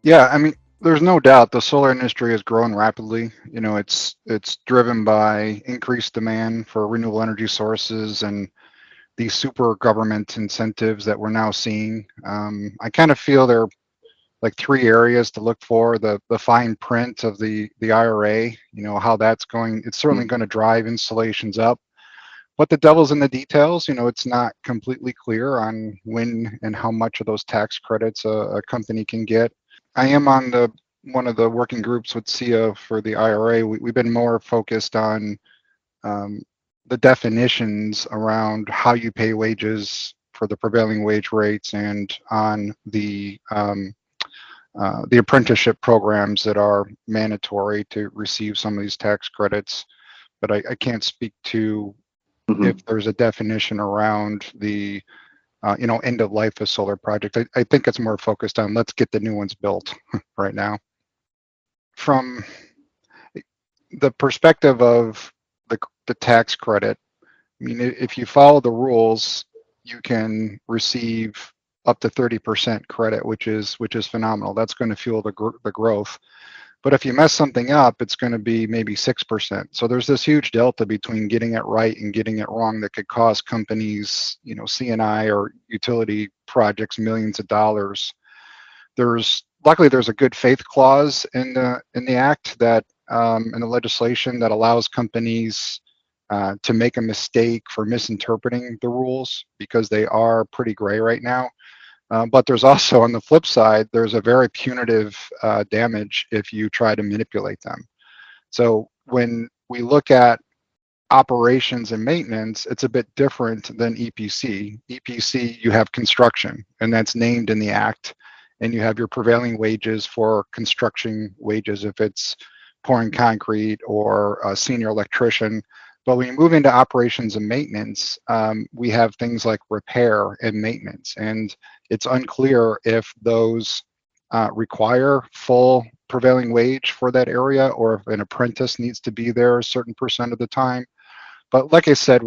Yeah, I mean, there's no doubt the solar industry has grown rapidly. It's driven by increased demand for renewable energy sources and these super government incentives that we're now seeing. I kind of feel there are like three areas to look for: the fine print of the IRA, how that's going. It's certainly Mm, going to drive installations up, but the devil's in the details. It's not completely clear on when and how much of those tax credits a company can get. I am on the one of the working groups with SIA for the IRA. We've been more focused on um, the definitions around how you pay wages for the prevailing wage rates and on the apprenticeship programs that are mandatory to receive some of these tax credits. But I can't speak to if mhm. there's a definition around the end of life of solar project. I think it's more focused on let's get the new ones built right now. From the perspective of the tax credit, I mean, if you follow the rules, you can receive up to 30% credit, which is phenomenal. That's going to fuel the growth. But if you mess something up, it's going to be maybe 6%. So there's this huge delta between getting it right and getting it wrong that could cost companies, CNI or utility projects, millions of dollars. Luckily there's a good faith clause in the act that in the legislation that allows companies to make a mistake for misinterpreting the rules because they are pretty gray right now. But there's also, on the flip side, there's a very punitive damage if you try to manipulate them. So when we look at operations and maintenance, it's a bit different than EPC. EPC, you have construction, and that's named in the act, and you have your prevailing wages for construction wages if it's pouring concrete or a senior electrician. But when you move into operations and maintenance, we have things like repair and maintenance, and it's unclear if those require full prevailing wage for that area or if an apprentice needs to be there a certain percent of the time. But like I said,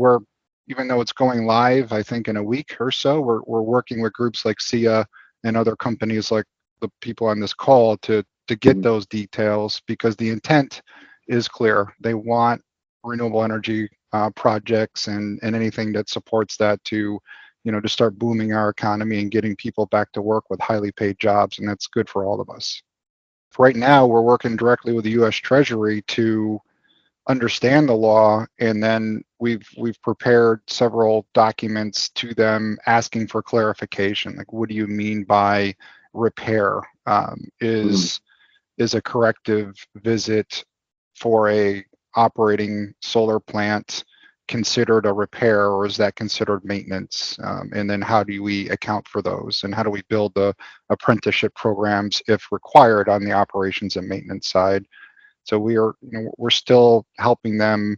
even though it's going live, I think in a week or so, we're working with groups like SIA and other companies like the people on this call to get Mhm. those details because the intent is clear. They want renewable energy projects and anything that supports that to start booming our economy and getting people back to work with highly paid jobs, and that's good for all of us. Right now, we're working directly with the U.S. Treasury to understand the law, and then we've prepared several documents to them asking for clarification. Like, what do you mean by repair? Mhm. Is a corrective visit for a operating solar plant considered a repair, or is that considered maintenance? And then how do we account for those, and how do we build the apprenticeship programs if required on the operations and maintenance side? So we're still helping them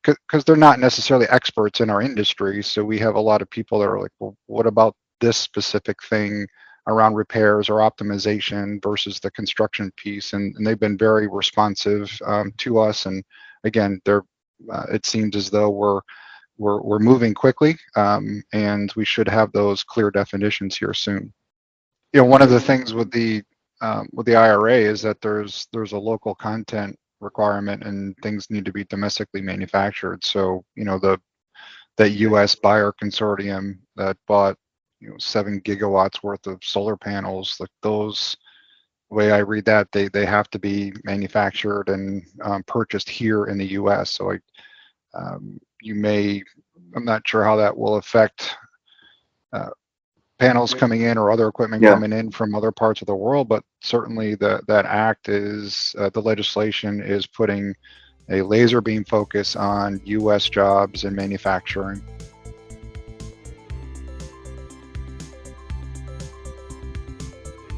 because they're not necessarily experts in our industry. So we have a lot of people that are like, well, what about this specific thing around repairs or optimization versus the construction piece? And they've been very responsive to us. And again, it seems as though we're moving quickly, and we should have those clear definitions here soon. One of Great. the things with the IRA is that there's a local content requirement and things need to be domestically manufactured. So, that US buyer consortium that bought 7 gigawatts worth of solar panels, like those, the way I read that, they have to be manufactured and purchased here in the US. So I'm not sure how that will affect uh, panels coming in or other equipment Yeah. coming in from other parts of the world, but certainly that act is the legislation is putting a laser beam focus on U.S. jobs and manufacturing.